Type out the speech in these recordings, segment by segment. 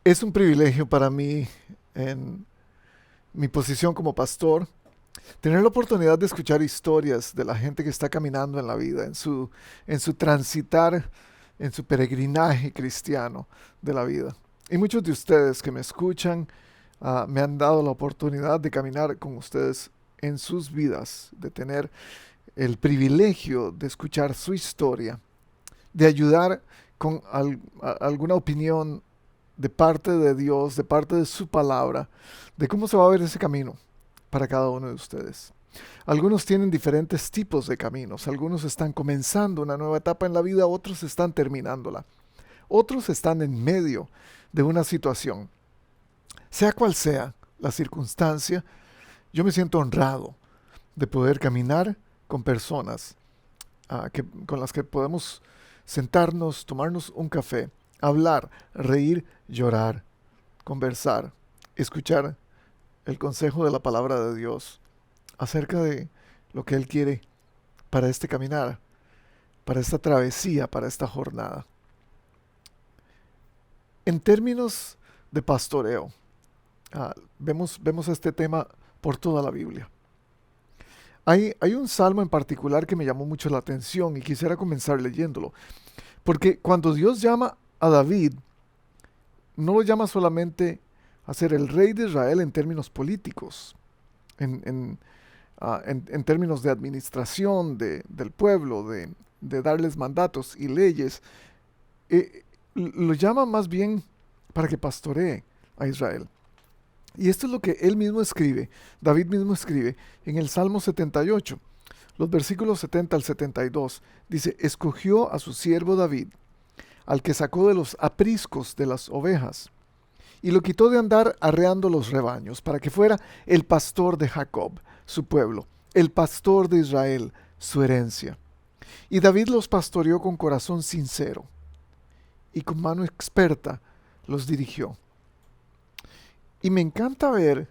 Es un privilegio para mí, en mi posición como pastor, tener la oportunidad de escuchar historias de la gente que está caminando en la vida, en su transitar, en su peregrinaje cristiano de la vida. Y muchos de ustedes que me escuchan me han dado la oportunidad de caminar con ustedes en sus vidas, de tener el privilegio de escuchar su historia, de ayudar con alguna opinión de parte de Dios, de parte de su palabra, de cómo se va a ver ese camino para cada uno de ustedes. Algunos tienen diferentes tipos de caminos, algunos están comenzando una nueva etapa en la vida, otros están terminándola, otros están en medio de una situación. Sea cual sea la circunstancia, yo me siento honrado de poder caminar con personas con las que podemos sentarnos, tomarnos un café, hablar, reír, llorar, conversar, escuchar el consejo de la palabra de Dios acerca de lo que Él quiere para este caminar, para esta travesía, para esta jornada. En términos de pastoreo, vemos este tema por toda la Biblia. Hay un salmo en particular que me llamó mucho la atención y quisiera comenzar leyéndolo, porque cuando Dios llama a David, no lo llama solamente a ser el rey de Israel en términos políticos, en términos de administración del pueblo, de darles mandatos y leyes. Lo llama más bien para que pastoree a Israel. Y esto es lo que él mismo escribe, David mismo escribe en el Salmo 78, los versículos 70 al 72. Dice: escogió a su siervo David, al que sacó de los apriscos de las ovejas, y lo quitó de andar arreando los rebaños, para que fuera el pastor de Jacob, su pueblo, el pastor de Israel, su herencia. Y David los pastoreó con corazón sincero, y con mano experta los dirigió. Y me encanta ver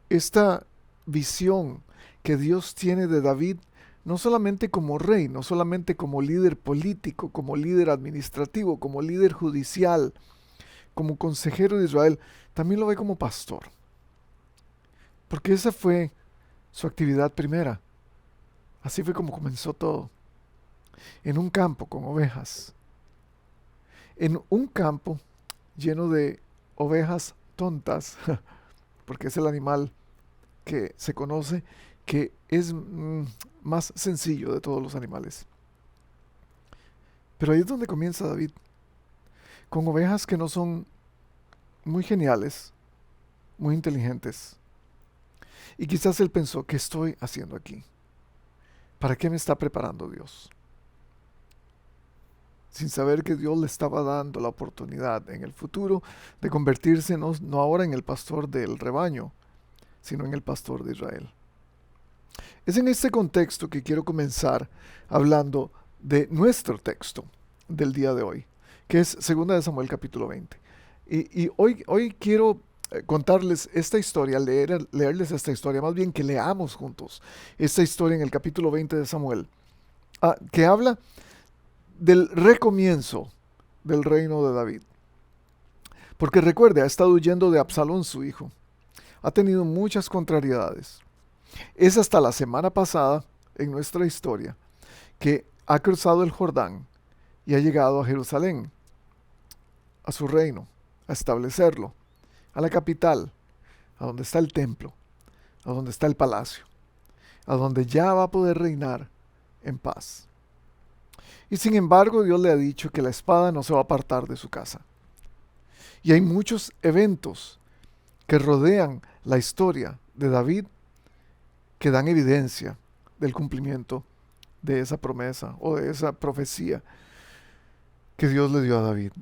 esta visión que Dios tiene de David, no solamente como rey, no solamente como líder político, como líder administrativo, como líder judicial, como consejero de Israel, también lo ve como pastor. Porque esa fue su actividad primera. Así fue como comenzó todo. En un campo con ovejas. En un campo lleno de ovejas tontas, porque es el animal que se conoce que es más sencillo de todos los animales. Pero ahí es donde comienza David, con ovejas que no son muy geniales, muy inteligentes. Y quizás él pensó: ¿qué estoy haciendo aquí? ¿Para qué me está preparando Dios? Sin saber que Dios le estaba dando la oportunidad en el futuro de convertirse no ahora en el pastor del rebaño, sino en el pastor de Israel. Es en este contexto que quiero comenzar hablando de nuestro texto del día de hoy, que es 2 de Samuel capítulo 20. Y hoy quiero contarles esta historia, leerles esta historia, más bien que leamos juntos esta historia en el capítulo 20 de Samuel, que habla del recomienzo del reino de David. Porque recuerde, ha estado huyendo de Absalón, su hijo. Ha tenido muchas contrariedades. Es hasta la semana pasada, en nuestra historia, que ha cruzado el Jordán y ha llegado a Jerusalén, a su reino, a establecerlo, a la capital, a donde está el templo, a donde está el palacio, a donde ya va a poder reinar en paz. Y sin embargo, Dios le ha dicho que la espada no se va a apartar de su casa. Y hay muchos eventos que rodean la historia de David que dan evidencia del cumplimiento de esa promesa o de esa profecía que Dios le dio a David.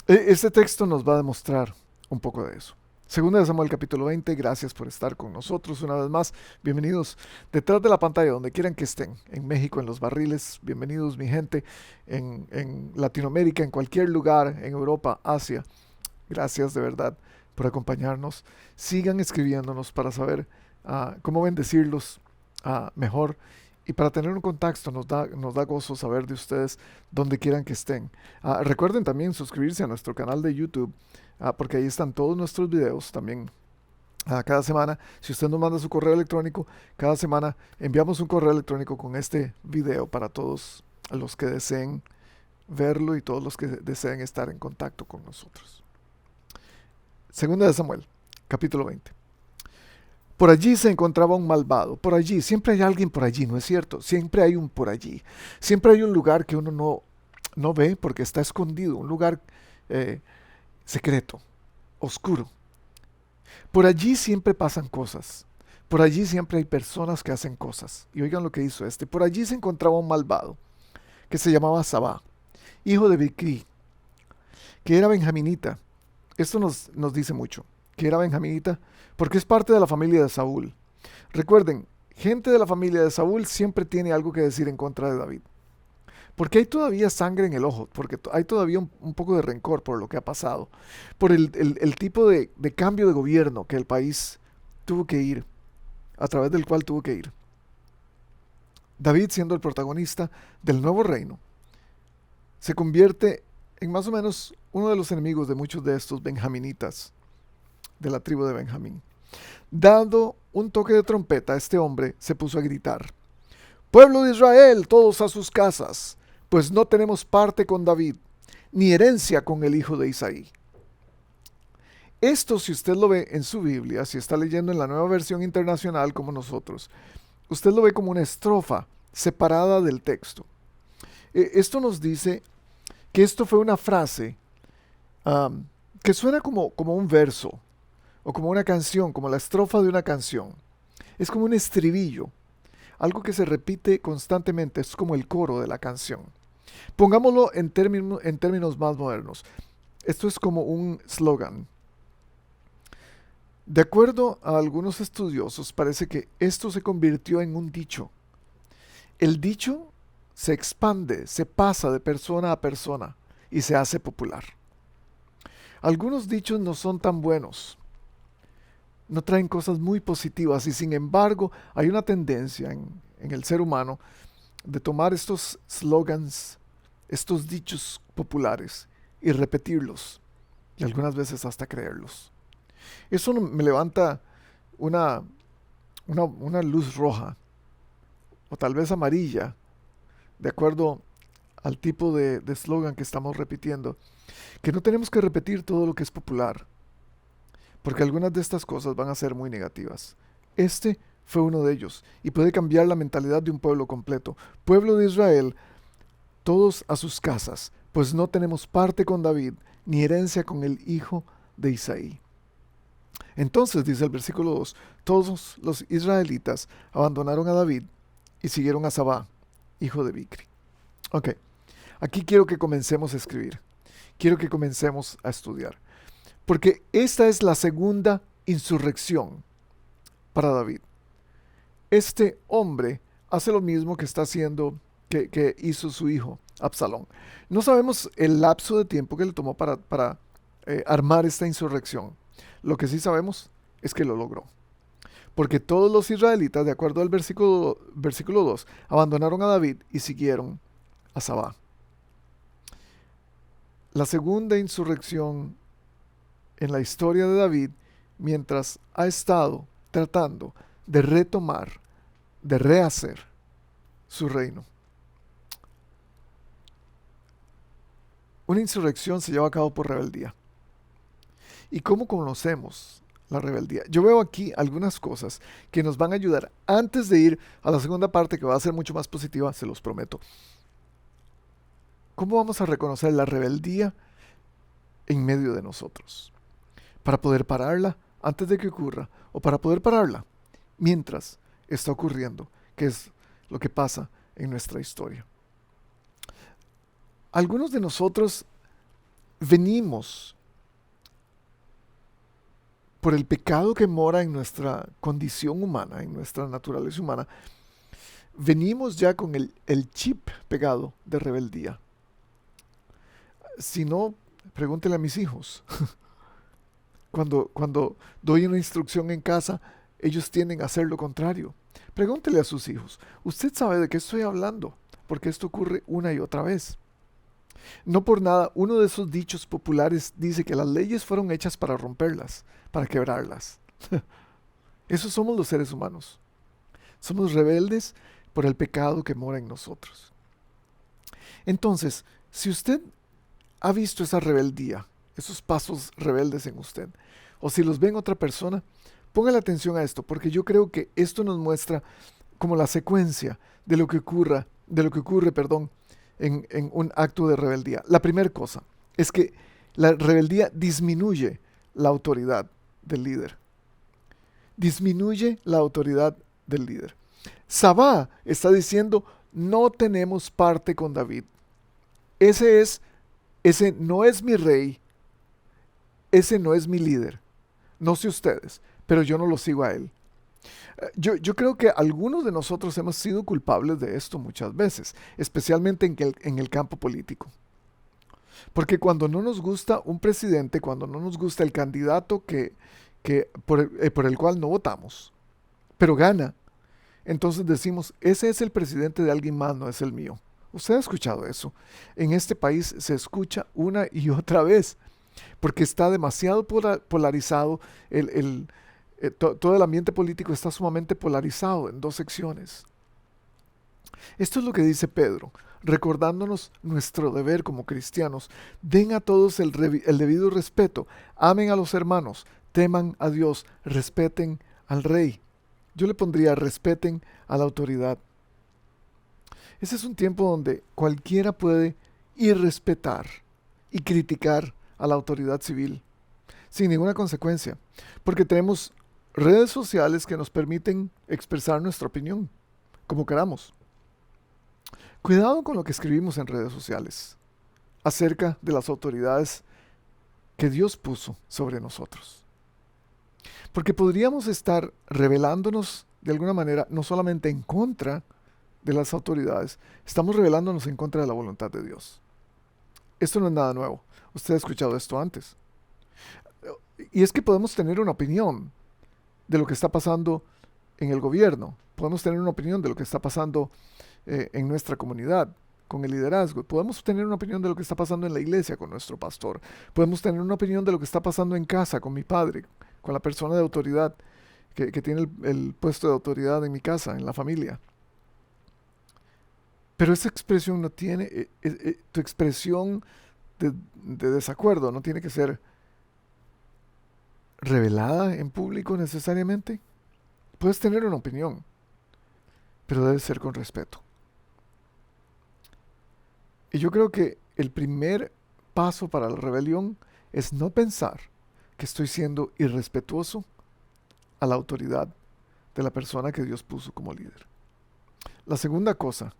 Este texto nos va a demostrar un poco de eso. Segunda de Samuel capítulo 20, gracias por estar con nosotros una vez más. Bienvenidos detrás de la pantalla, donde quieran que estén, en México, en Los Barriles. Bienvenidos mi gente, en Latinoamérica, en cualquier lugar, en Europa, Asia. Gracias de verdad por acompañarnos. Sigan escribiéndonos para saber cómo bendecirlos mejor Y para tener un contacto nos da gozo saber de ustedes donde quieran que estén. Recuerden también suscribirse a nuestro canal de YouTube, porque ahí están todos nuestros videos también. Cada semana, si usted nos manda su correo electrónico, cada semana enviamos un correo electrónico con este video para todos los que deseen verlo y todos los que deseen estar en contacto con nosotros. Segunda de Samuel, capítulo 20. Por allí se encontraba un malvado. Por allí, siempre hay alguien por allí, ¿no es cierto? Siempre hay un por allí. Siempre hay un lugar que uno no ve porque está escondido, un lugar secreto, oscuro. Por allí siempre pasan cosas. Por allí siempre hay personas que hacen cosas. Y oigan lo que hizo este. Por allí se encontraba un malvado que se llamaba Sabá, hijo de Bicri, que era benjaminita. Esto nos dice mucho, que era benjaminita, porque es parte de la familia de Saúl. Recuerden, gente de la familia de Saúl siempre tiene algo que decir en contra de David. Porque hay todavía sangre en el ojo, porque hay todavía un poco de rencor por lo que ha pasado, por el tipo de cambio de gobierno que el país tuvo que ir, a través del cual tuvo que ir. David, siendo el protagonista del nuevo reino, se convierte en más o menos uno de los enemigos de muchos de estos benjaminitas de la tribu de Benjamín. Dando un toque de trompeta, este hombre se puso a gritar: «Pueblo de Israel, todos a sus casas, pues no tenemos parte con David, ni herencia con el hijo de Isaí». Esto, si usted lo ve en su Biblia, si está leyendo en la Nueva Versión Internacional como nosotros, usted lo ve como una estrofa separada del texto. Esto nos dice que esto fue una frase que suena como un verso o como una canción, como la estrofa de una canción. Es como un estribillo, algo que se repite constantemente, es como el coro de la canción. Pongámoslo en términos más modernos. Esto es como un slogan. De acuerdo a algunos estudiosos, parece que esto se convirtió en un dicho. El dicho se expande, se pasa de persona a persona y se hace popular. Algunos dichos no son tan buenos, no traen cosas muy positivas y sin embargo hay una tendencia en el ser humano de tomar estos slogans, estos dichos populares y repetirlos y algunas veces hasta creerlos. Eso me levanta una luz roja o tal vez amarilla, de acuerdo al tipo de slogan que estamos repitiendo, que no tenemos que repetir todo lo que es popular, porque algunas de estas cosas van a ser muy negativas. Este fue uno de ellos y puede cambiar la mentalidad de un pueblo completo. Pueblo de Israel, todos a sus casas, pues no tenemos parte con David, ni herencia con el hijo de Isaí. Entonces, dice el versículo 2, todos los israelitas abandonaron a David y siguieron a Sabá, hijo de Bicri. Ok, aquí quiero que comencemos a escribir. Quiero que comencemos a estudiar. Porque esta es la segunda insurrección para David. Este hombre hace lo mismo que está haciendo, que hizo su hijo, Absalón. No sabemos el lapso de tiempo que le tomó para armar esta insurrección. Lo que sí sabemos es que lo logró. Porque todos los israelitas, de acuerdo al versículo 2, abandonaron a David y siguieron a Sabá. La segunda insurrección en la historia de David, mientras ha estado tratando de retomar, de rehacer su reino. Una insurrección se lleva a cabo por rebeldía. ¿Y cómo conocemos la rebeldía? Yo veo aquí algunas cosas que nos van a ayudar antes de ir a la segunda parte, que va a ser mucho más positiva, se los prometo. ¿Cómo vamos a reconocer la rebeldía en medio de nosotros? Para poder pararla antes de que ocurra, o para poder pararla mientras está ocurriendo, que es lo que pasa en nuestra historia. Algunos de nosotros venimos por el pecado que mora en nuestra condición humana, en nuestra naturaleza humana, venimos ya con el chip pegado de rebeldía. Si no, pregúntele a mis hijos. Cuando doy una instrucción en casa, ellos tienden a hacer lo contrario. Pregúntele a sus hijos, ¿usted sabe de qué estoy hablando? Porque esto ocurre una y otra vez. No por nada, uno de esos dichos populares dice que las leyes fueron hechas para romperlas, para quebrarlas. Esos somos los seres humanos. Somos rebeldes por el pecado que mora en nosotros. Entonces, si usted ha visto esa rebeldía, esos pasos rebeldes en usted, o si los ve en otra persona, póngale atención a esto, porque yo creo que esto nos muestra como la secuencia de lo que ocurre, en un acto de rebeldía. La primera cosa es que la rebeldía disminuye la autoridad del líder. Disminuye la autoridad del líder. Sabá está diciendo, no tenemos parte con David. Ese no es mi rey, ese no es mi líder. No sé ustedes, pero yo no lo sigo a él. Yo creo que algunos de nosotros hemos sido culpables de esto muchas veces, especialmente en el campo político. Porque cuando no nos gusta un presidente, cuando no nos gusta el candidato por el cual no votamos, pero gana, entonces decimos, ese es el presidente de alguien más, no es el mío. ¿Usted ha escuchado eso? En este país se escucha una y otra vez, porque está demasiado polarizado, todo el ambiente político está sumamente polarizado en dos secciones. Esto es lo que dice Pedro, recordándonos nuestro deber como cristianos. Den a todos el debido respeto, amen a los hermanos, teman a Dios, respeten al rey. Yo le pondría respeten a la autoridad. Ese es un tiempo donde cualquiera puede irrespetar y criticar a la autoridad civil sin ninguna consecuencia, porque tenemos redes sociales que nos permiten expresar nuestra opinión como queramos. Cuidado con lo que escribimos en redes sociales acerca de las autoridades que Dios puso sobre nosotros. Porque podríamos estar rebelándonos de alguna manera, no solamente en contra de las autoridades, estamos rebelándonos en contra de la voluntad de Dios. Esto no es nada nuevo. Usted ha escuchado esto antes. Y es que podemos tener una opinión de lo que está pasando en el gobierno. Podemos tener una opinión de lo que está pasando en nuestra comunidad, con el liderazgo. Podemos tener una opinión de lo que está pasando en la iglesia con nuestro pastor. Podemos tener una opinión de lo que está pasando en casa con mi padre, con la persona de autoridad que tiene el puesto de autoridad en mi casa, en la familia. Pero esa expresión no tiene, tu expresión de desacuerdo no tiene que ser revelada en público necesariamente. Puedes tener una opinión, pero debe ser con respeto. Y yo creo que el primer paso para la rebelión es no pensar que estoy siendo irrespetuoso a la autoridad de la persona que Dios puso como líder. La segunda cosa,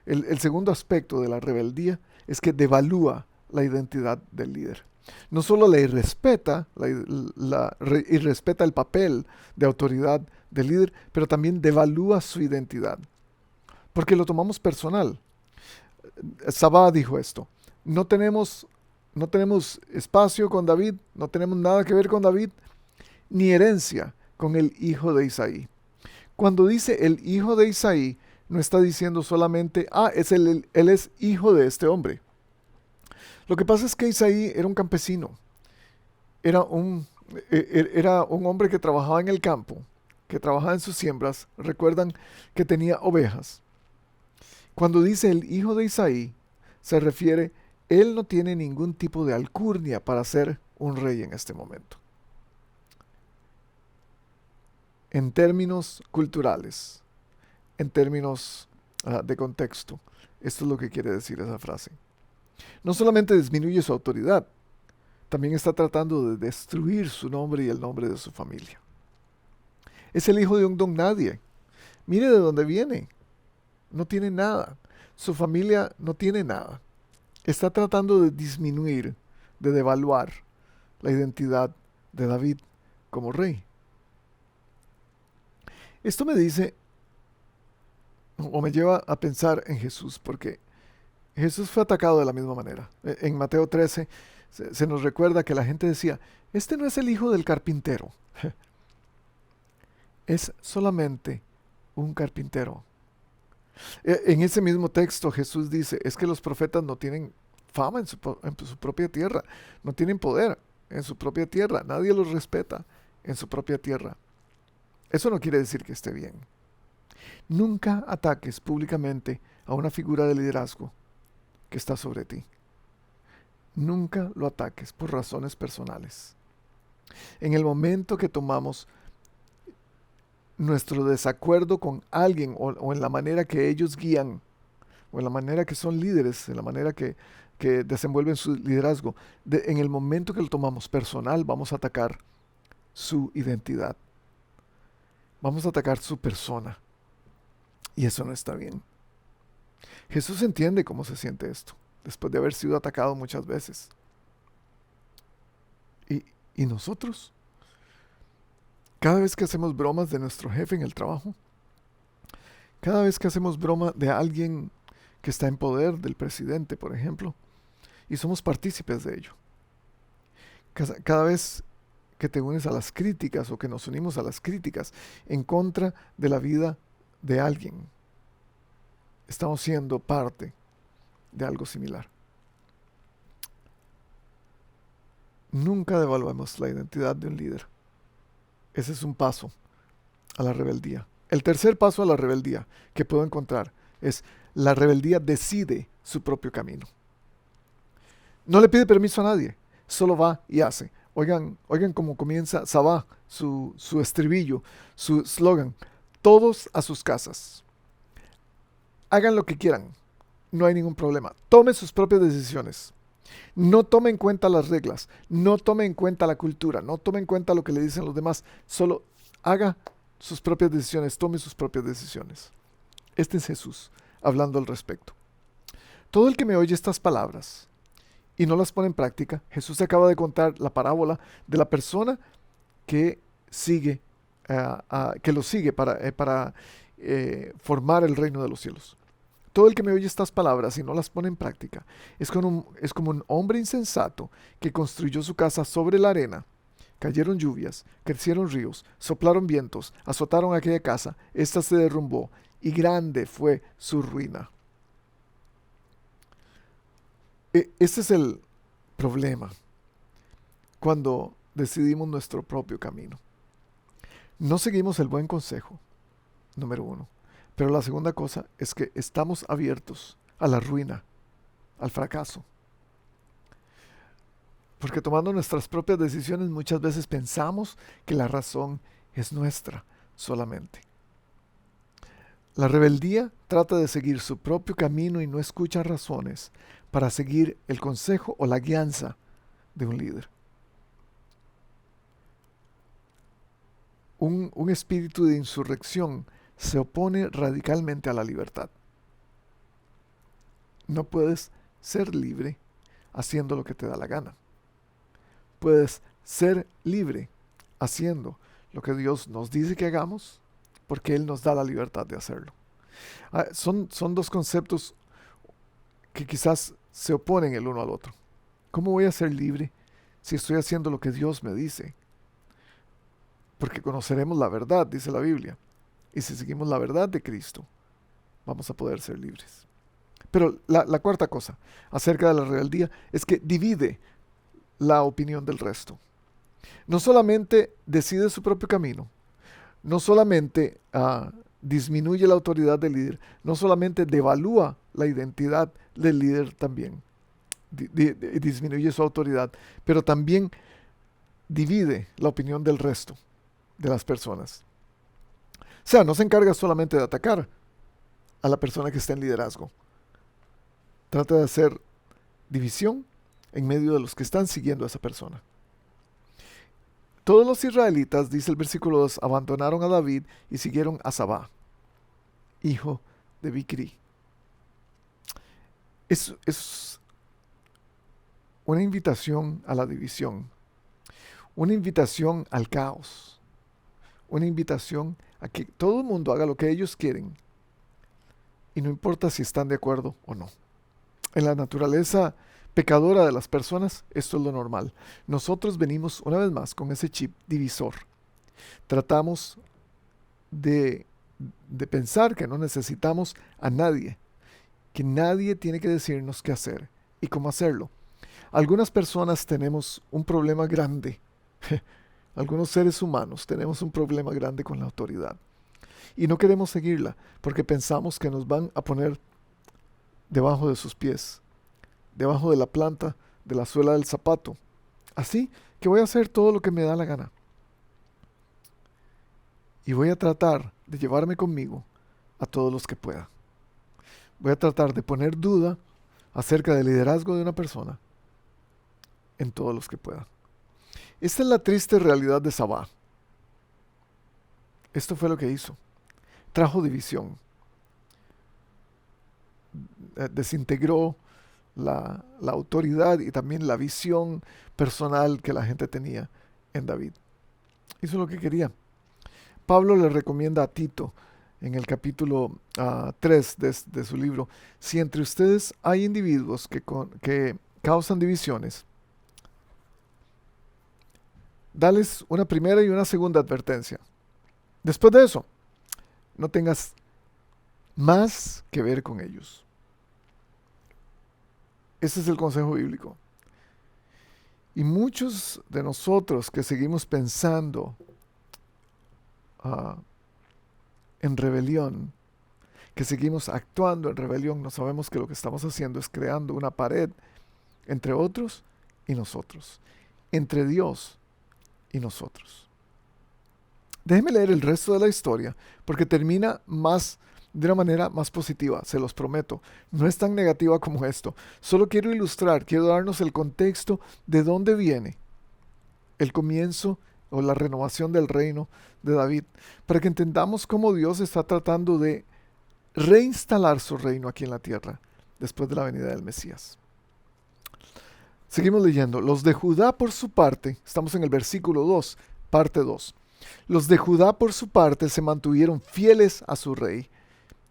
el segundo aspecto de la rebeldía es que devalúa la identidad del líder. No solo le irrespeta, irrespeta el papel de autoridad del líder, pero también devalúa su identidad, porque lo tomamos personal. Sabá dijo esto, no tenemos espacio con David, no tenemos nada que ver con David, ni herencia con el hijo de Isaí. Cuando dice el hijo de Isaí, no está diciendo solamente, él es hijo de este hombre. Lo que pasa es que Isaí era un campesino, era un hombre que trabajaba en el campo, que trabajaba en sus siembras. Recuerdan que tenía ovejas. Cuando dice el hijo de Isaí, se refiere, él no tiene ningún tipo de alcurnia para ser un rey en este momento. En términos culturales, en términos de contexto, esto es lo que quiere decir esa frase. No solamente disminuye su autoridad, también está tratando de destruir su nombre y el nombre de su familia. Es el hijo de un don nadie. Mire de dónde viene. No tiene nada. Su familia no tiene nada. Está tratando de disminuir, de devaluar la identidad de David como rey. Esto me dice, o me lleva a pensar en Jesús, porque Jesús fue atacado de la misma manera. En Mateo 13 se nos recuerda que la gente decía, este no es el hijo del carpintero. Es solamente un carpintero. En ese mismo texto Jesús dice, es que los profetas no tienen fama en su propia tierra, no tienen poder en su propia tierra, nadie los respeta en su propia tierra. Eso no quiere decir que esté bien. Nunca ataques públicamente a una figura de liderazgo que está sobre ti. Nunca lo ataques por razones personales. En el momento que tomamos nuestro desacuerdo con alguien o en la manera que ellos guían, o en la manera que son líderes, en la manera que desenvuelven su liderazgo, en el momento que lo tomamos personal, vamos a atacar su identidad. Vamos a atacar su persona. Y eso no está bien. Jesús entiende cómo se siente esto, después de haber sido atacado muchas veces. ¿Y nosotros? Cada vez que hacemos bromas de nuestro jefe en el trabajo, cada vez que hacemos broma de alguien que está en poder, del presidente, por ejemplo, y somos partícipes de ello. Cada vez que te unes a las críticas o que nos unimos a las críticas en contra de la vida de alguien, estamos siendo parte de algo similar. Nunca devaluemos la identidad de un líder. Ese es un paso a la rebeldía. El tercer paso a la rebeldía que puedo encontrar es la rebeldía decide su propio camino. No le pide permiso a nadie, solo va y hace. Oigan cómo comienza Sabá, su estribillo, su slogan. Todos a sus casas. Hagan lo que quieran, no hay ningún problema. Tomen sus propias decisiones. No tome en cuenta las reglas, no tome en cuenta la cultura, no tome en cuenta lo que le dicen los demás, solo haga sus propias decisiones, tome sus propias decisiones. Este es Jesús hablando al respecto. Todo el que me oye estas palabras y no las pone en práctica, Jesús acaba de contar la parábola de la persona que sigue, que lo sigue para formar el reino de los cielos. Todo el que me oye estas palabras y no las pone en práctica es como un hombre insensato que construyó su casa sobre la arena. Cayeron lluvias, crecieron ríos, soplaron vientos, azotaron aquella casa, ésta se derrumbó y grande fue su ruina. Este es el problema cuando decidimos nuestro propio camino. No seguimos el buen consejo, número uno. Pero la segunda cosa es que estamos abiertos a la ruina, al fracaso. Porque tomando nuestras propias decisiones muchas veces pensamos que la razón es nuestra solamente. La rebeldía trata de seguir su propio camino y no escucha razones para seguir el consejo o la guianza de un líder. Un espíritu de insurrección se opone radicalmente a la libertad. No puedes ser libre haciendo lo que te da la gana. Puedes ser libre haciendo lo que Dios nos dice que hagamos, porque Él nos da la libertad de hacerlo. Son dos conceptos que quizás se oponen el uno al otro. ¿Cómo voy a ser libre si estoy haciendo lo que Dios me dice? Porque conoceremos la verdad, dice la Biblia. Y si seguimos la verdad de Cristo, vamos a poder ser libres. Pero la cuarta cosa acerca de la rebeldía es que divide la opinión del resto. No solamente decide su propio camino, no solamente disminuye la autoridad del líder, no solamente devalúa la identidad del líder también, disminuye su autoridad, pero también divide la opinión del resto de las personas. O sea, no se encarga solamente de atacar a la persona que está en liderazgo. Trata de hacer división en medio de los que están siguiendo a esa persona. Todos los israelitas, dice el versículo 2, abandonaron a David y siguieron a Sabá, hijo de Bicri. Es una invitación a la división, una invitación al caos, una invitación a que todo el mundo haga lo que ellos quieren y no importa si están de acuerdo o no. En la naturaleza pecadora de las personas, esto es lo normal. Nosotros venimos una vez más con ese chip divisor. Tratamos de de pensar que no necesitamos a nadie, que nadie tiene que decirnos qué hacer y cómo hacerlo. Algunas personas tenemos un problema grande. Algunos seres humanos tenemos un problema grande con la autoridad. Y no queremos seguirla porque pensamos que nos van a poner debajo de sus pies, debajo de la planta, de la suela del zapato. Así que voy a hacer todo lo que me da la gana. Y voy a tratar de llevarme conmigo a todos los que pueda. Voy a tratar de poner duda acerca del liderazgo de una persona en todos los que pueda. Esta es la triste realidad de Sabá. Esto fue lo que hizo. Trajo división. Desintegró la autoridad y también la visión personal que la gente tenía en David. Hizo lo que quería. Pablo le recomienda a Tito en el capítulo 3 de su libro: si entre ustedes hay individuos que causan divisiones, dales una primera y una segunda advertencia. Después de eso, no tengas más que ver con ellos. Ese es el consejo bíblico. Y muchos de nosotros que seguimos pensando en rebelión, que seguimos actuando en rebelión, no sabemos que lo que estamos haciendo es creando una pared entre otros y nosotros, entre Dios y nosotros. Déjenme leer el resto de la historia, porque termina de una manera más positiva, se los prometo. No es tan negativa como esto. Solo quiero quiero darnos el contexto de dónde viene el comienzo o la renovación del reino de David, para que entendamos cómo Dios está tratando de reinstalar su reino aquí en la tierra, después de la venida del Mesías. Seguimos leyendo. Los de Judá por su parte, estamos en el versículo 2, parte 2. Los de Judá por su parte se mantuvieron fieles a su rey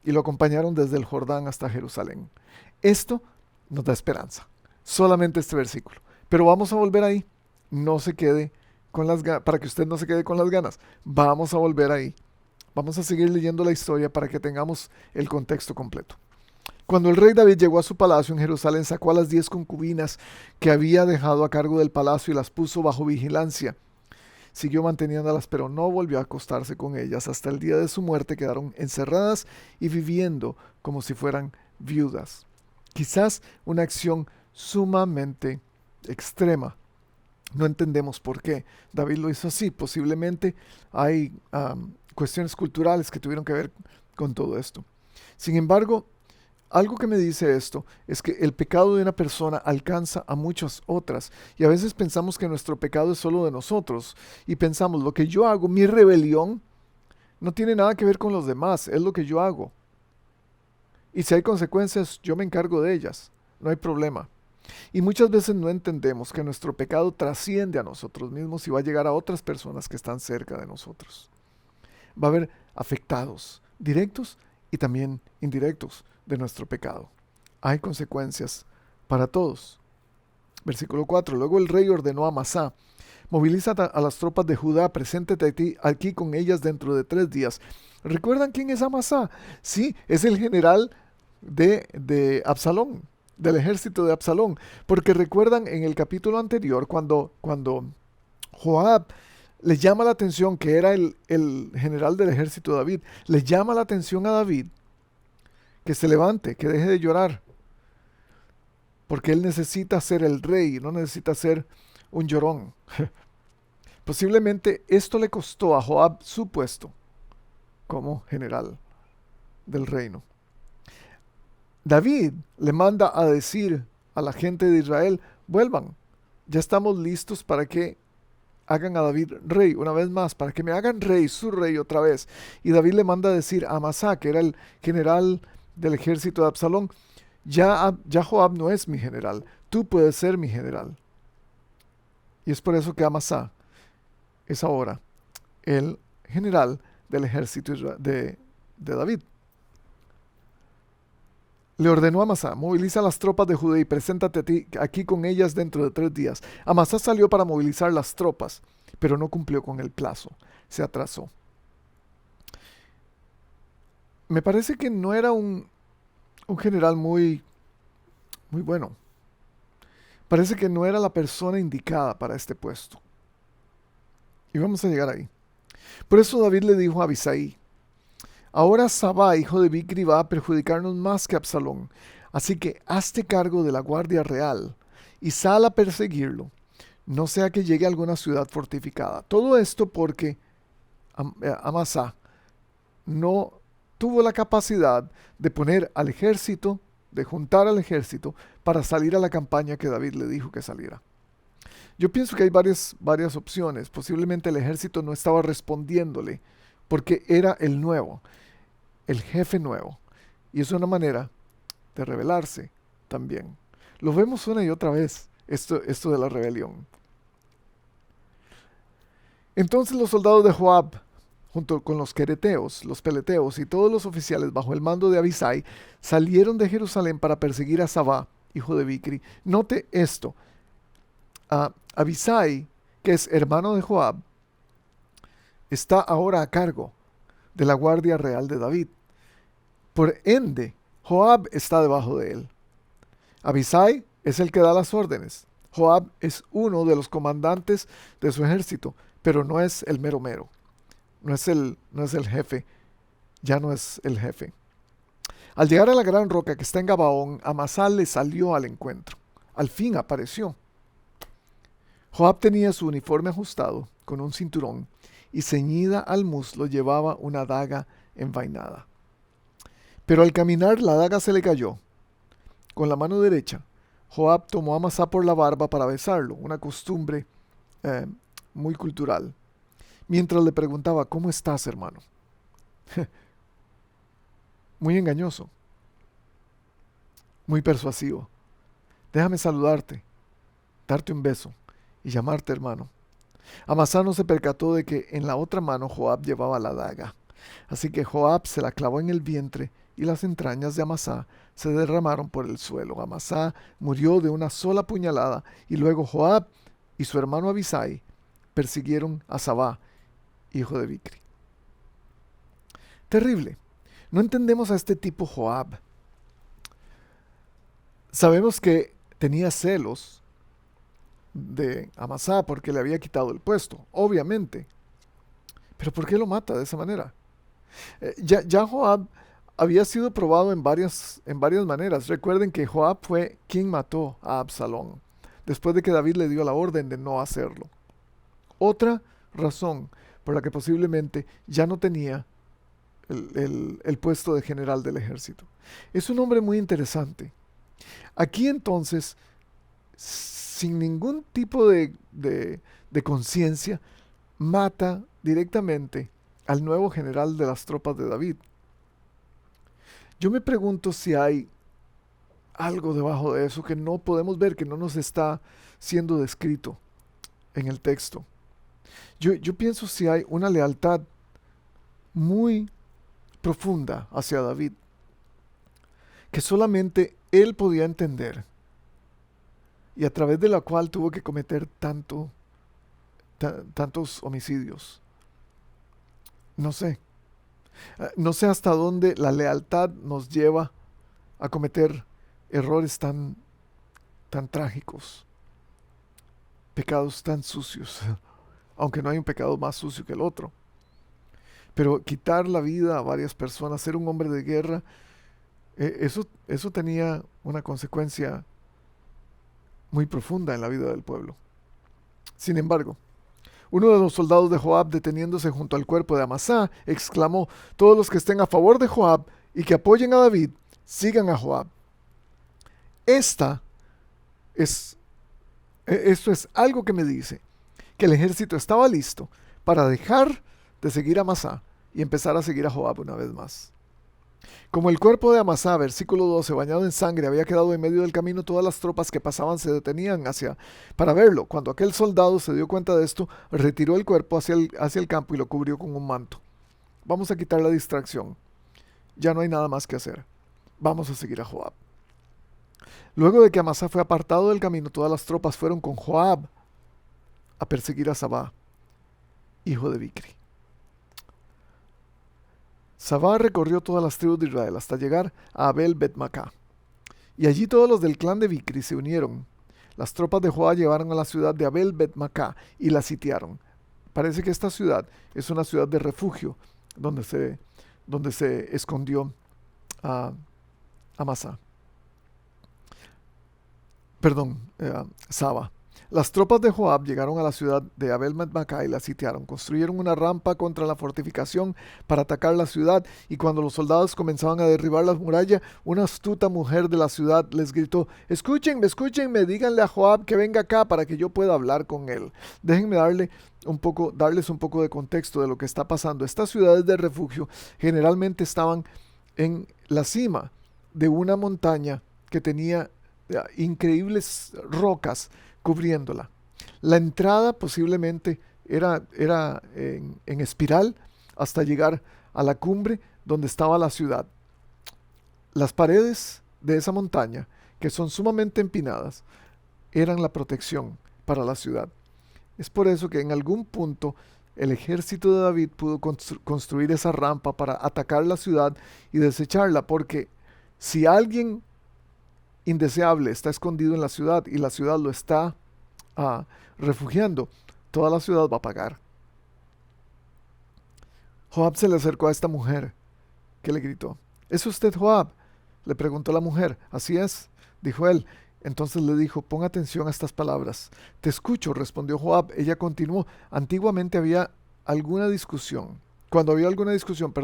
y lo acompañaron desde el Jordán hasta Jerusalén. Esto nos da esperanza, solamente este versículo. Pero vamos a volver ahí. No se quede con las ganas, para que usted no se quede con las ganas. Vamos a volver ahí. Vamos a seguir leyendo la historia para que tengamos el contexto completo. Cuando el rey David llegó a su palacio en Jerusalén, sacó a las 10 concubinas que había dejado a cargo del palacio y las puso bajo vigilancia. Siguió manteniéndolas, pero no volvió a acostarse con ellas. Hasta el día de su muerte quedaron encerradas y viviendo como si fueran viudas. Quizás una acción sumamente extrema. No entendemos por qué David lo hizo así. Posiblemente hay cuestiones culturales que tuvieron que ver con todo esto. Sin embargo, algo que me dice esto es que el pecado de una persona alcanza a muchas otras, y a veces pensamos que nuestro pecado es solo de nosotros y pensamos: lo que yo hago, mi rebelión, no tiene nada que ver con los demás, es lo que yo hago. Y si hay consecuencias, yo me encargo de ellas, no hay problema. Y muchas veces no entendemos que nuestro pecado trasciende a nosotros mismos y va a llegar a otras personas que están cerca de nosotros. Va a haber afectados directos y también indirectos de nuestro pecado. Hay consecuencias para todos. Versículo 4. Luego el rey ordenó a Amasá: moviliza a las tropas de Judá, preséntate aquí con ellas dentro de 3 días. ¿Recuerdan quién es Amasá? Sí, es el general de Absalón, del ejército de Absalón. Porque recuerdan en el capítulo anterior, cuando Joab le llama la atención, que era el general del ejército de David, le llama la atención a David que se levante, que deje de llorar, porque él necesita ser el rey, no necesita ser un llorón. Posiblemente esto le costó a Joab su puesto como general del reino. David le manda a decir a la gente de Israel: vuelvan, ya estamos listos para que hagan a David rey una vez más, para que me hagan rey, su rey otra vez. Y David le manda a decir a Amasá, que era el general del ejército de Absalón: ya Joab no es mi general, tú puedes ser mi general. Y es por eso que Amasá es ahora el general del ejército de David. Le ordenó a Amasá: moviliza las tropas de Judá y preséntate aquí con ellas dentro de 3 días. Amasá salió para movilizar las tropas, pero no cumplió con el plazo, se atrasó. me parece que no era un general muy bueno. Parece que no era la persona indicada para este puesto. Y vamos a llegar ahí. Por eso David le dijo a Abisai: ahora Sabá, hijo de Bicri, va a perjudicarnos más que Absalón. Así que hazte cargo de la guardia real y sal a perseguirlo, no sea que llegue a alguna ciudad fortificada. Todo esto porque Amasá no tuvo la capacidad de poner al ejército, de juntar al ejército para salir a la campaña que David le dijo que saliera. Yo pienso que hay varias opciones. Posiblemente el ejército no estaba respondiéndole porque era el nuevo, el jefe nuevo. Y es una manera de rebelarse también. Lo vemos una y otra vez, esto de la rebelión. Entonces los soldados de Joab, junto con los quereteos, los peleteos y todos los oficiales bajo el mando de Abisai, salieron de Jerusalén para perseguir a Sabá, hijo de Bicri. Note esto: Abisai, que es hermano de Joab, está ahora a cargo de la guardia real de David. Por ende, Joab está debajo de él. Abisai es el que da las órdenes. Joab es uno de los comandantes de su ejército, pero no es el mero mero. No es el jefe. Ya no es el jefe. Al llegar a la gran roca que está en Gabaón, Amasá le salió al encuentro. Al fin apareció. Joab tenía su uniforme ajustado con un cinturón y ceñida al muslo llevaba una daga envainada. Pero al caminar la daga se le cayó. Con la mano derecha, Joab tomó a Amasá por la barba para besarlo, una costumbre eh, muy cultural, mientras le preguntaba: ¿cómo estás, hermano? Muy engañoso, muy persuasivo. Déjame saludarte, darte un beso y llamarte hermano. Amasá no se percató de que en la otra mano Joab llevaba la daga. Así que Joab se la clavó en el vientre y las entrañas de Amasá se derramaron por el suelo. Amasá murió de una sola puñalada y luego Joab y su hermano Abisai persiguieron a Sabá, hijo de Bicri. Terrible. No entendemos a este tipo Joab. Sabemos que tenía celos de Amasá porque le había quitado el puesto, obviamente. Pero ¿por qué lo mata de esa manera? Ya Joab había sido probado en varias maneras. Recuerden que Joab fue quien mató a Absalón, después de que David le dio la orden de no hacerlo. Otra razón por la que posiblemente ya no tenía el puesto de general del ejército. Es un hombre muy interesante. Aquí entonces, sin ningún tipo de conciencia, mata directamente al nuevo general de las tropas de David. Yo me pregunto si hay algo debajo de eso que no podemos ver, que no nos está siendo descrito en el texto. Yo pienso si hay una lealtad muy profunda hacia David, que solamente él podía entender y a través de la cual tuvo que cometer tantos homicidios. No sé. No sé hasta dónde la lealtad nos lleva a cometer errores tan trágicos, pecados tan sucios, aunque no hay un pecado más sucio que el otro. Pero quitar la vida a varias personas, ser un hombre de guerra, eso tenía una consecuencia muy profunda en la vida del pueblo. Sin embargo, uno de los soldados de Joab, deteniéndose junto al cuerpo de Amasá, exclamó: todos los que estén a favor de Joab y que apoyen a David, sigan a Joab. Esto es algo que me dice que el ejército estaba listo para dejar de seguir a Amasá y empezar a seguir a Joab una vez más. Como el cuerpo de Amasá, versículo 12, bañado en sangre, había quedado en medio del camino, todas las tropas que pasaban se detenían para verlo. Cuando aquel soldado se dio cuenta de esto, retiró el cuerpo hacia el campo y lo cubrió con un manto. Vamos a quitar la distracción. Ya no hay nada más que hacer. Vamos a seguir a Joab. Luego de que Amasá fue apartado del camino, todas las tropas fueron con Joab a perseguir a Sabá, hijo de Bicri. Sabá recorrió todas las tribus de Israel hasta llegar a Abel Bet-Macá. Y allí todos los del clan de Bicri se unieron. Las tropas de Joab llevaron a la ciudad de Abel Bet-Macá y la sitiaron. Parece que esta ciudad es una ciudad de refugio donde se escondió a Amasa. Saba. Las tropas de Joab llegaron a la ciudad de Abel Bet-Macá y la sitiaron. Construyeron una rampa contra la fortificación para atacar la ciudad, y cuando los soldados comenzaban a derribar las murallas, una astuta mujer de la ciudad les gritó: escúchenme, escúchenme, díganle a Joab que venga acá para que yo pueda hablar con él. Déjenme darles un poco de contexto de lo que está pasando. Estas ciudades de refugio generalmente estaban en la cima de una montaña que tenía increíbles rocas cubriéndola. La entrada posiblemente era en espiral hasta llegar a la cumbre donde estaba la ciudad. Las paredes de esa montaña, que son sumamente empinadas, eran la protección para la ciudad. Es por eso que en algún punto el ejército de David pudo construir esa rampa para atacar la ciudad y desecharla, porque si alguien indeseable está escondido en la ciudad y la ciudad lo está refugiando, toda la ciudad va a pagar. Joab se le acercó a esta mujer, que le gritó: ¿es usted Joab?, le preguntó la mujer. Así es, dijo él. Entonces le dijo: pon atención a estas palabras. Te escucho, respondió Joab. Ella continuó: antiguamente cuando había alguna discusión,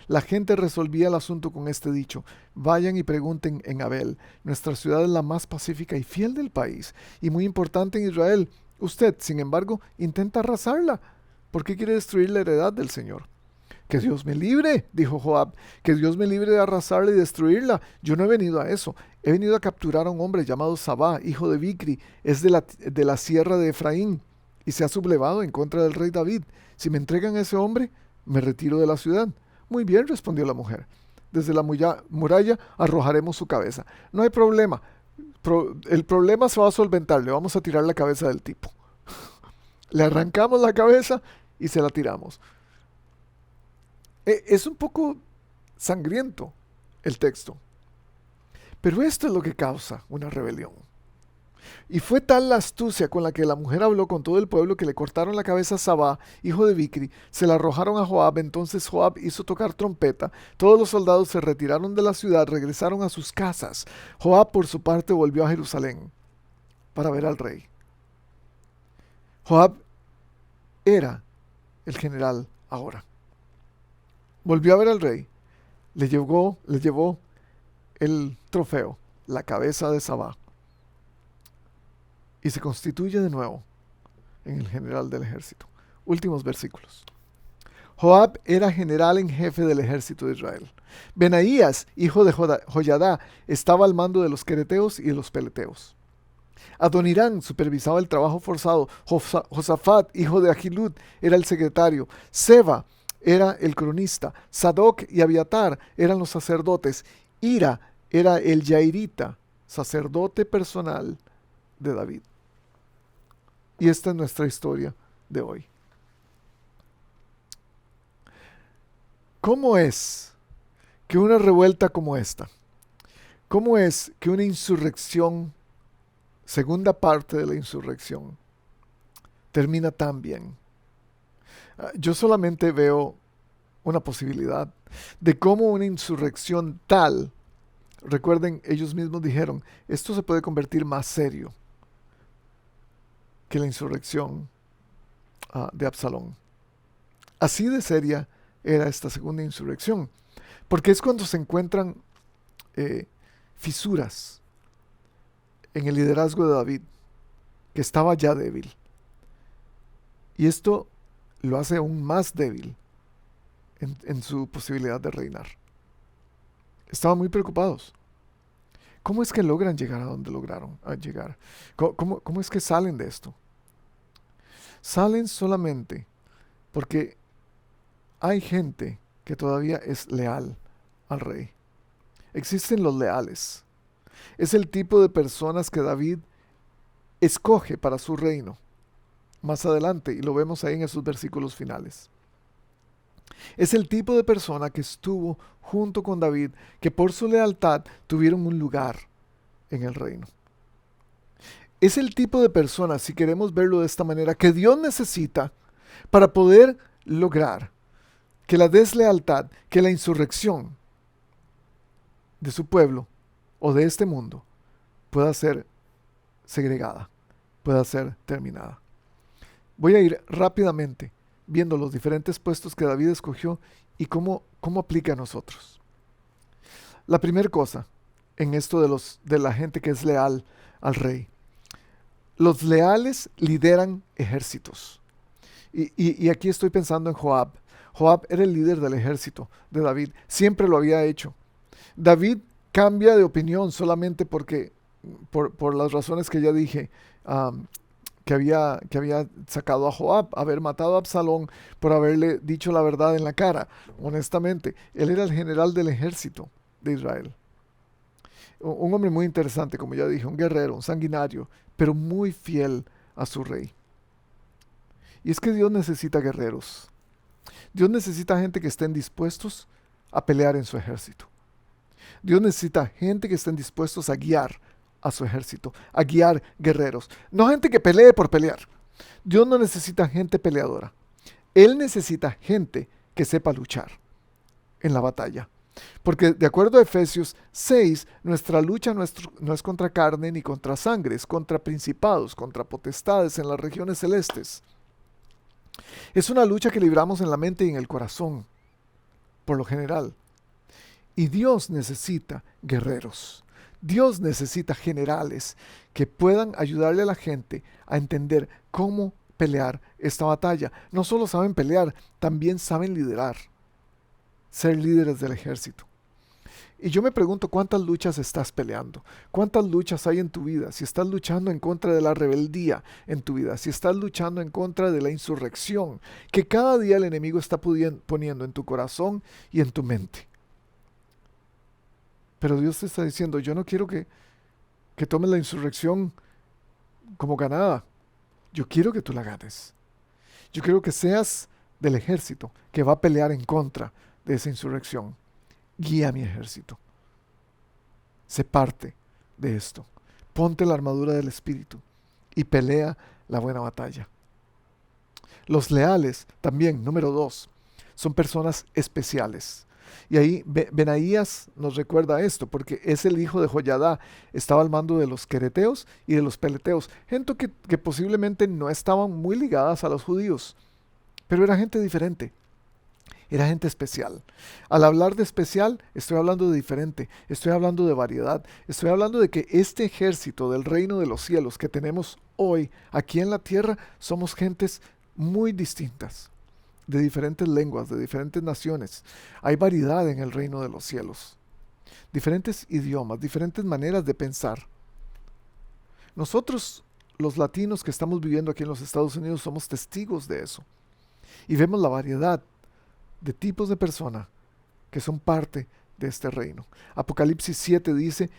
la gente resolvía el asunto con este dicho: vayan y pregunten en Abel. Nuestra ciudad es la más pacífica y fiel del país, y muy importante en Israel. Usted, sin embargo, intenta arrasarla. ¿Por qué quiere destruir la heredad del Señor? Que Dios me libre, dijo Joab, que Dios me libre de arrasarla y destruirla. Yo no he venido a eso. He venido a capturar a un hombre llamado Sabá, hijo de Bicri. Es de la sierra de Efraín, y se ha sublevado en contra del rey David. Si me entregan a ese hombre, me retiro de la ciudad. Muy bien, respondió la mujer. Desde la muralla arrojaremos su cabeza. No hay problema. El problema se va a solventar. Le vamos a tirar la cabeza del tipo. Le arrancamos la cabeza y se la tiramos. Es un poco sangriento el texto, pero esto es lo que causa una rebelión. Y fue tal la astucia con la que la mujer habló con todo el pueblo que le cortaron la cabeza a Sabá, hijo de Bicri, se la arrojaron a Joab. Entonces Joab hizo tocar trompeta. Todos los soldados se retiraron de la ciudad, regresaron a sus casas. Joab, por su parte, volvió a Jerusalén para ver al rey. Joab era el general ahora. Volvió a ver al rey. Le llevó el trofeo, la cabeza de Sabá, y se constituye de nuevo en el general del ejército. Últimos versículos. Joab era general en jefe del ejército de Israel. Benaías, hijo de Joyadá, estaba al mando de los quereteos y de los peleteos. Adonirán supervisaba el trabajo forzado. Josafat, hijo de Ahilud, era el secretario. Seba era el cronista. Sadoc y Abiatar eran los sacerdotes. Ira era el yairita, sacerdote personal de David. Y esta es nuestra historia de hoy. ¿Cómo es que una revuelta como esta, cómo es que una insurrección, segunda parte de la insurrección, termina tan bien? Yo solamente veo una posibilidad de cómo una insurrección tal, recuerden, ellos mismos dijeron, esto se puede convertir más serio que la insurrección de Absalón. Así de seria era esta segunda insurrección, porque es cuando se encuentran fisuras en el liderazgo de David, que estaba ya débil. Y esto lo hace aún más débil en su posibilidad de reinar. Estaban muy preocupados. ¿Cómo es que logran llegar a donde lograron llegar? ¿Cómo es que salen de esto? Salen solamente porque hay gente que todavía es leal al rey. Existen los leales. Es el tipo de personas que David escoge para su reino más adelante, y lo vemos ahí en esos versículos finales. Es el tipo de persona que estuvo junto con David, que por su lealtad tuvieron un lugar en el reino. Es el tipo de persona, si queremos verlo de esta manera, que Dios necesita para poder lograr que la deslealtad, que la insurrección de su pueblo o de este mundo pueda ser segregada, pueda ser terminada. Voy a ir rápidamente viendo los diferentes puestos que David escogió y cómo aplica a nosotros. La primera cosa en esto de la gente que es leal al rey. Los leales lideran ejércitos. Y aquí estoy pensando en Joab. Joab era el líder del ejército de David. Siempre lo había hecho. David cambia de opinión solamente porque, por las razones que ya dije, que había sacado a Joab, haber matado a Absalón por haberle dicho la verdad en la cara. Honestamente, él era el general del ejército de Israel. Un hombre muy interesante, como ya dije, un guerrero, un sanguinario, pero muy fiel a su rey. Y es que Dios necesita guerreros. Dios necesita gente que estén dispuestos a pelear en su ejército. Dios necesita gente que estén dispuestos a guiar a su ejército, a guiar guerreros. No gente que pelee por pelear. Dios no necesita gente peleadora. Él necesita gente que sepa luchar en la batalla. Porque de acuerdo a Efesios 6, nuestra lucha no es contra carne ni contra sangre, es contra principados, contra potestades en las regiones celestes. Es una lucha que libramos en la mente y en el corazón, por lo general. Y Dios necesita guerreros. Dios necesita generales que puedan ayudarle a la gente a entender cómo pelear esta batalla. No solo saben pelear, también saben liderar. Ser líderes del ejército. Y yo me pregunto cuántas luchas estás peleando, cuántas luchas hay en tu vida, si estás luchando en contra de la rebeldía en tu vida, si estás luchando en contra de la insurrección que cada día el enemigo está poniendo en tu corazón y en tu mente. Pero Dios te está diciendo, yo no quiero que tomes la insurrección como ganada, yo quiero que tú la ganes. Yo quiero que seas del ejército que va a pelear en contra de esa insurrección. Guía mi ejército. Sé parte de esto. Ponte la armadura del Espíritu y pelea la buena batalla. Los leales, también, número 2, son personas especiales. Y ahí Benaías nos recuerda esto, porque es el hijo de Joyadá, estaba al mando de los quereteos y de los peleteos, gente que posiblemente no estaban muy ligadas a los judíos, pero era gente diferente. Era gente especial. Al hablar de especial, estoy hablando de diferente, estoy hablando de variedad, estoy hablando de que este ejército del reino de los cielos que tenemos hoy aquí en la tierra, somos gentes muy distintas, de diferentes lenguas, de diferentes naciones. Hay variedad en el reino de los cielos, diferentes idiomas, diferentes maneras de pensar. Nosotros, los latinos que estamos viviendo aquí en los Estados Unidos, somos testigos de eso. Y vemos la variedad de tipos de personas que son parte de este reino. Apocalipsis 7 dice,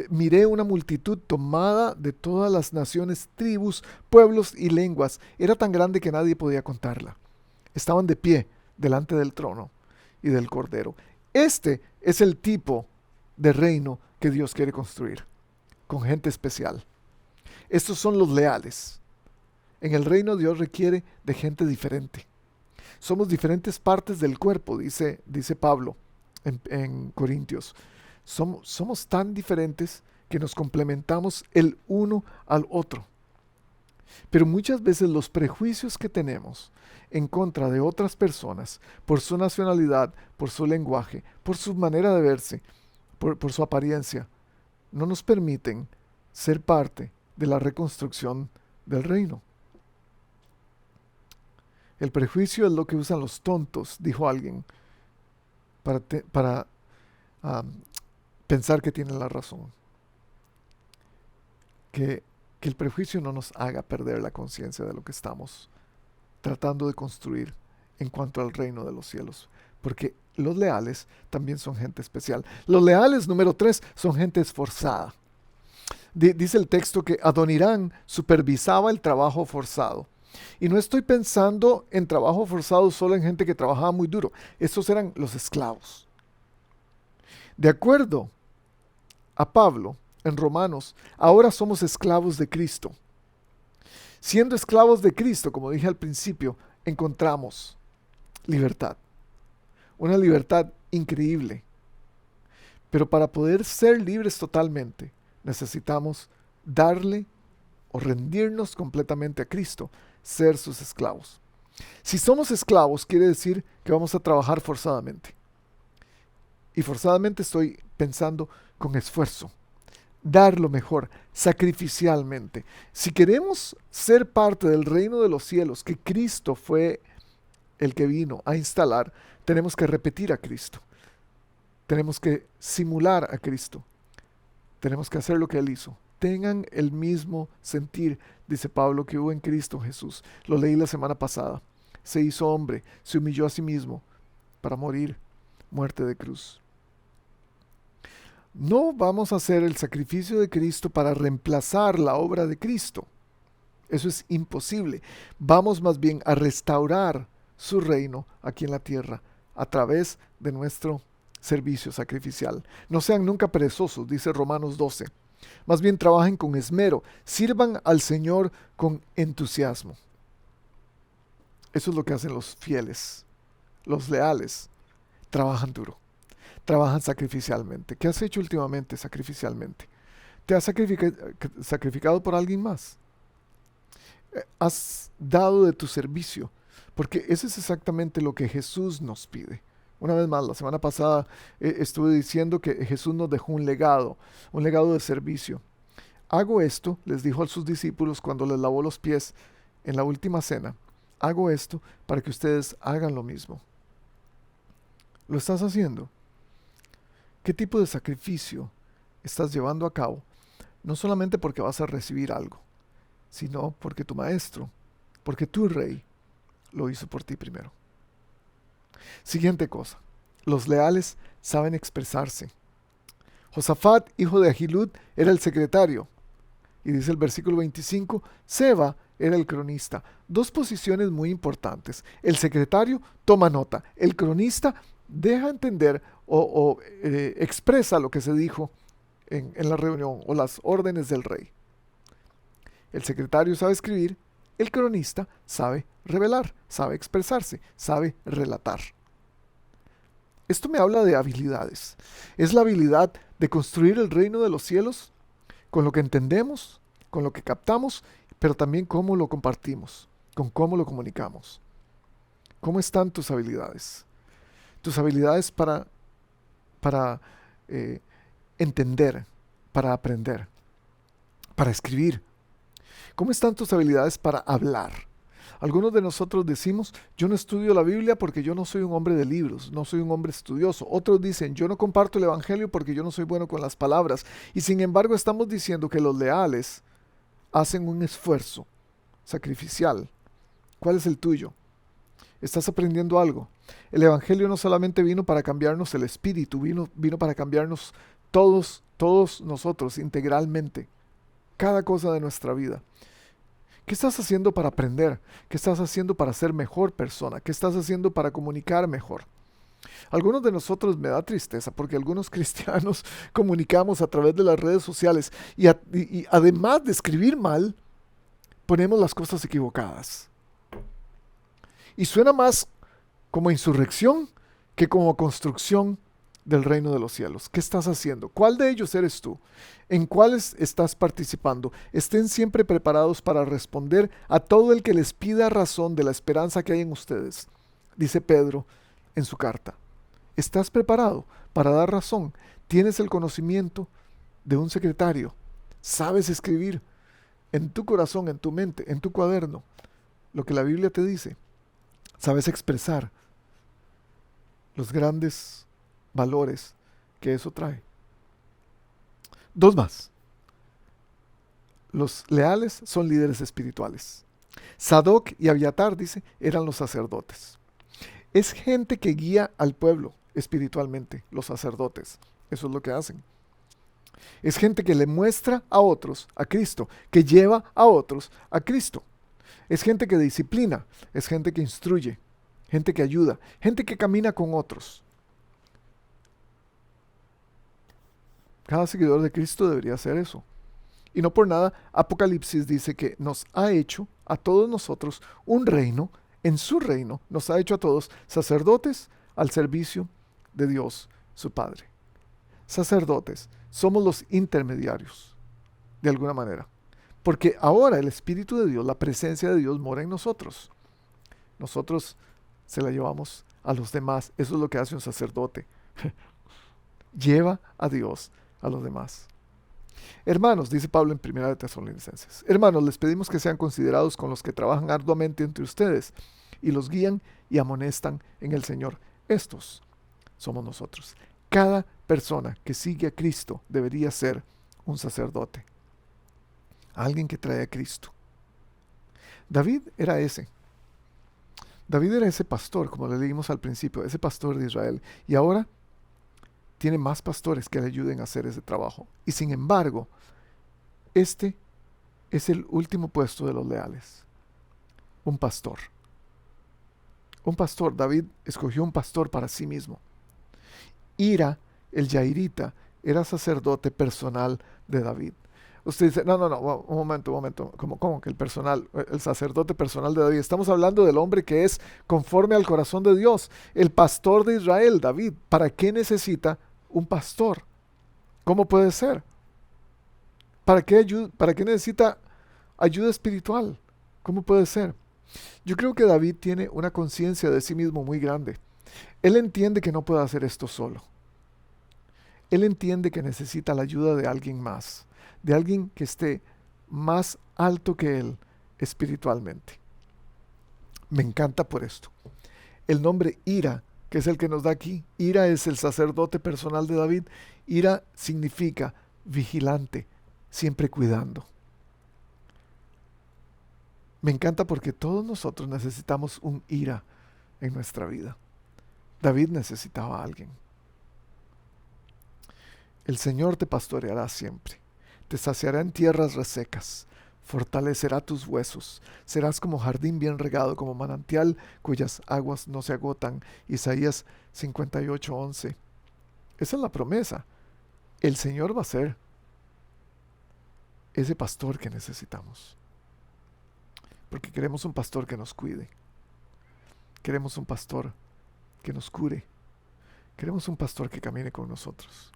miré una multitud tomada de todas las naciones, tribus, pueblos y lenguas. Era tan grande que nadie podía contarla. Estaban de pie delante del trono y del Cordero. Este es el tipo de reino que Dios quiere construir, con gente especial. Estos son los leales. En el reino Dios requiere de gente diferente. Somos diferentes partes del cuerpo, dice Pablo en Corintios. Somos tan diferentes que nos complementamos el uno al otro. Pero muchas veces los prejuicios que tenemos en contra de otras personas, por su nacionalidad, por su lenguaje, por su manera de verse, por su apariencia, no nos permiten ser parte de la reconstrucción del reino. El prejuicio es lo que usan los tontos, dijo alguien, para pensar que tienen la razón. Que el prejuicio no nos haga perder la conciencia de lo que estamos tratando de construir en cuanto al reino de los cielos. Porque los leales también son gente especial. Los leales, número 3, son gente esforzada. Dice el texto que Adonirán supervisaba el trabajo forzado. Y no estoy pensando en trabajo forzado solo en gente que trabajaba muy duro. Estos eran los esclavos. De acuerdo a Pablo, en Romanos, ahora somos esclavos de Cristo. Siendo esclavos de Cristo, como dije al principio, encontramos libertad. Una libertad increíble. Pero para poder ser libres totalmente, necesitamos darle o rendirnos completamente a Cristo, ser sus esclavos. Si somos esclavos, quiere decir que vamos a trabajar forzadamente. Y forzadamente estoy pensando con esfuerzo. Dar lo mejor, sacrificialmente. Si queremos ser parte del reino de los cielos, que Cristo fue el que vino a instalar, tenemos que repetir a Cristo. Tenemos que simular a Cristo. Tenemos que hacer lo que Él hizo. Tengan el mismo sentir, dice Pablo, que hubo en Cristo Jesús. Lo leí la semana pasada. Se hizo hombre, se humilló a sí mismo para morir, muerte de cruz. No vamos a hacer el sacrificio de Cristo para reemplazar la obra de Cristo. Eso es imposible. Vamos más bien a restaurar su reino aquí en la tierra a través de nuestro servicio sacrificial. No sean nunca perezosos, dice Romanos 12. Más bien trabajen con esmero, sirvan al Señor con entusiasmo. Eso es lo que hacen los fieles, los leales. Trabajan duro, trabajan sacrificialmente. ¿Qué has hecho últimamente sacrificialmente? ¿Te has sacrificado por alguien más? ¿Has dado de tu servicio? Porque eso es exactamente lo que Jesús nos pide. Una vez más, la semana pasada estuve diciendo que Jesús nos dejó un legado de servicio. Hago esto, les dijo a sus discípulos cuando les lavó los pies en la última cena. Hago esto para que ustedes hagan lo mismo. ¿Lo estás haciendo? ¿Qué tipo de sacrificio estás llevando a cabo? No solamente porque vas a recibir algo, sino porque tu maestro, porque tu rey, lo hizo por ti primero. Siguiente cosa. Los leales saben expresarse. Josafat, hijo de Ahilud, era el secretario. Y dice el versículo 25, Seba era el cronista. Dos posiciones muy importantes. El secretario toma nota. El cronista deja entender o expresa lo que se dijo en la reunión o las órdenes del rey. El secretario sabe escribir. El cronista sabe revelar, sabe expresarse, sabe relatar. Esto me habla de habilidades. Es la habilidad de construir el reino de los cielos con lo que entendemos, con lo que captamos, pero también cómo lo compartimos, con cómo lo comunicamos. ¿Cómo están tus habilidades? Tus habilidades para entender, para aprender, para escribir. ¿Cómo están tus habilidades para hablar? Algunos de nosotros decimos, yo no estudio la Biblia porque yo no soy un hombre de libros, no soy un hombre estudioso. Otros dicen, yo no comparto el Evangelio porque yo no soy bueno con las palabras. Y sin embargo estamos diciendo que los leales hacen un esfuerzo sacrificial. ¿Cuál es el tuyo? ¿Estás aprendiendo algo? El Evangelio no solamente vino para cambiarnos el espíritu, vino para cambiarnos todos nosotros integralmente. Cada cosa de nuestra vida. ¿Qué estás haciendo para aprender? ¿Qué estás haciendo para ser mejor persona? ¿Qué estás haciendo para comunicar mejor? Algunos de nosotros me da tristeza porque algunos cristianos comunicamos a través de las redes sociales y además de escribir mal, ponemos las cosas equivocadas. Y suena más como insurrección que como construcción del reino de los cielos. ¿Qué estás haciendo? ¿Cuál de ellos eres tú? ¿En cuáles estás participando? Estén siempre preparados para responder a todo el que les pida razón de la esperanza que hay en ustedes, dice Pedro en su carta. ¿Estás preparado para dar razón? ¿Tienes el conocimiento de un secretario? ¿Sabes escribir en tu corazón, en tu mente, en tu cuaderno lo que la Biblia te dice? ¿Sabes expresar los grandes valores que eso trae? Dos más. Los leales son líderes espirituales. Sadoc y Abiatar, dice, eran los sacerdotes. Es gente que guía al pueblo espiritualmente, los sacerdotes. Eso es lo que hacen. Es gente que le muestra a otros a Cristo, que lleva a otros a Cristo. Es gente que disciplina, es gente que instruye, gente que ayuda, gente que camina con otros. Cada seguidor de Cristo debería hacer eso. Y no por nada, Apocalipsis dice que nos ha hecho a todos nosotros un reino, en su reino nos ha hecho a todos sacerdotes al servicio de Dios, su Padre. Sacerdotes, somos los intermediarios, de alguna manera. Porque ahora el Espíritu de Dios, la presencia de Dios mora en nosotros. Nosotros se la llevamos a los demás. Eso es lo que hace un sacerdote. Lleva a Dios a los demás. Hermanos, dice Pablo en 1 de Tesalonicenses, hermanos, les pedimos que sean considerados con los que trabajan arduamente entre ustedes y los guían y amonestan en el Señor. Estos somos nosotros. Cada persona que sigue a Cristo debería ser un sacerdote. Alguien que trae a Cristo. David era ese. David era ese pastor, como le leímos al principio, ese pastor de Israel. Y ahora tiene más pastores que le ayuden a hacer ese trabajo. Y sin embargo, este es el último puesto de los leales. Un pastor. Un pastor. David escogió un pastor para sí mismo. Ira, el Yairita, era sacerdote personal de David. Usted dice, no, un momento. ¿Cómo que el sacerdote personal de David? Estamos hablando del hombre que es conforme al corazón de Dios, el pastor de Israel, David. ¿Para qué necesita un pastor? ¿Cómo puede ser? ¿Para qué necesita ayuda espiritual? ¿Cómo puede ser? Yo creo que David tiene una conciencia de sí mismo muy grande. Él entiende que no puede hacer esto solo. Él entiende que necesita la ayuda de alguien más, de alguien que esté más alto que él espiritualmente. Me encanta por esto. El nombre Ira, que es el que nos da aquí, Ira es el sacerdote personal de David. Ira significa vigilante, siempre cuidando. Me encanta porque todos nosotros necesitamos un Ira en nuestra vida. David necesitaba a alguien. El Señor te pastoreará siempre, te saciará en tierras resecas, fortalecerá tus huesos, serás como jardín bien regado, como manantial cuyas aguas no se agotan. Isaías 58:11. Esa es la promesa. El Señor va a ser ese pastor que necesitamos. Porque queremos un pastor que nos cuide. Queremos un pastor que nos cure. Queremos un pastor que camine con nosotros.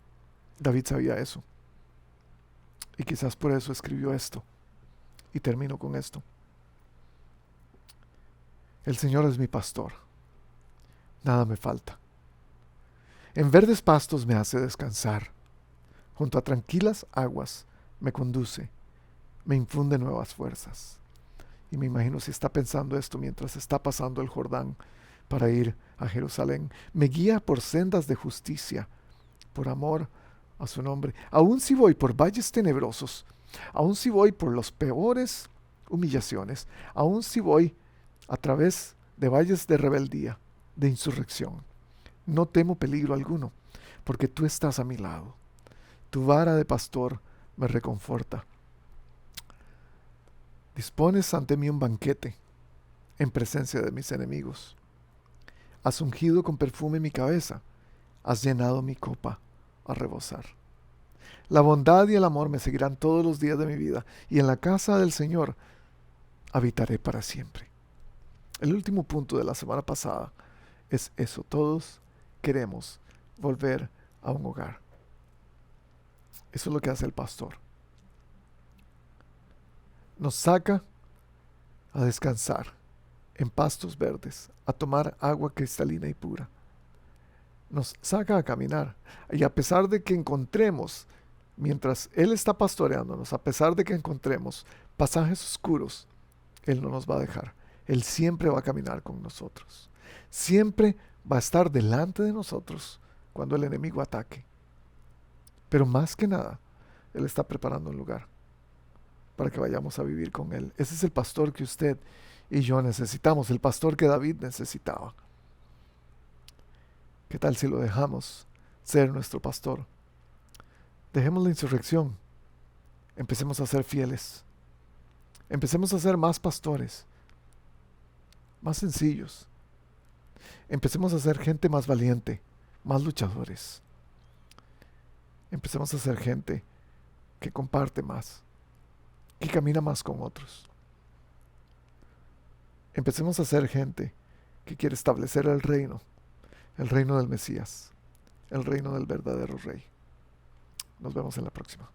David sabía eso. Y quizás por eso escribió esto. Y termino con esto. El Señor es mi pastor. Nada me falta. En verdes pastos me hace descansar. Junto a tranquilas aguas me conduce. Me infunde nuevas fuerzas. Y me imagino si está pensando esto mientras está pasando el Jordán para ir a Jerusalén. Me guía por sendas de justicia, por amor a su nombre. Aun si voy por valles tenebrosos, aun si voy por las peores humillaciones, aun si voy a través de valles de rebeldía, de insurrección, no temo peligro alguno, porque tú estás a mi lado. Tu vara de pastor me reconforta. Dispones ante mí un banquete en presencia de mis enemigos. Has ungido con perfume mi cabeza, has llenado mi copa a rebosar. La bondad y el amor me seguirán todos los días de mi vida, y en la casa del Señor habitaré para siempre. El último punto de la semana pasada es eso. Todos queremos volver a un hogar. Eso es lo que hace el pastor. Nos saca a descansar en pastos verdes, a tomar agua cristalina y pura. Nos saca a caminar. Y a pesar de que encontremos, mientras Él está pastoreándonos, a pesar de que encontremos pasajes oscuros, Él no nos va a dejar. Él siempre va a caminar con nosotros. Siempre va a estar delante de nosotros cuando el enemigo ataque. Pero más que nada, Él está preparando un lugar para que vayamos a vivir con Él. Ese es el pastor que usted y yo necesitamos, el pastor que David necesitaba. ¿Qué tal si lo dejamos ser nuestro pastor? Dejemos la insurrección. Empecemos a ser fieles. Empecemos a ser más pastores, más sencillos. Empecemos a ser gente más valiente, más luchadores. Empecemos a ser gente que comparte más, que camina más con otros. Empecemos a ser gente que quiere establecer el reino del Mesías, el reino del verdadero Rey. Nos vemos en la próxima.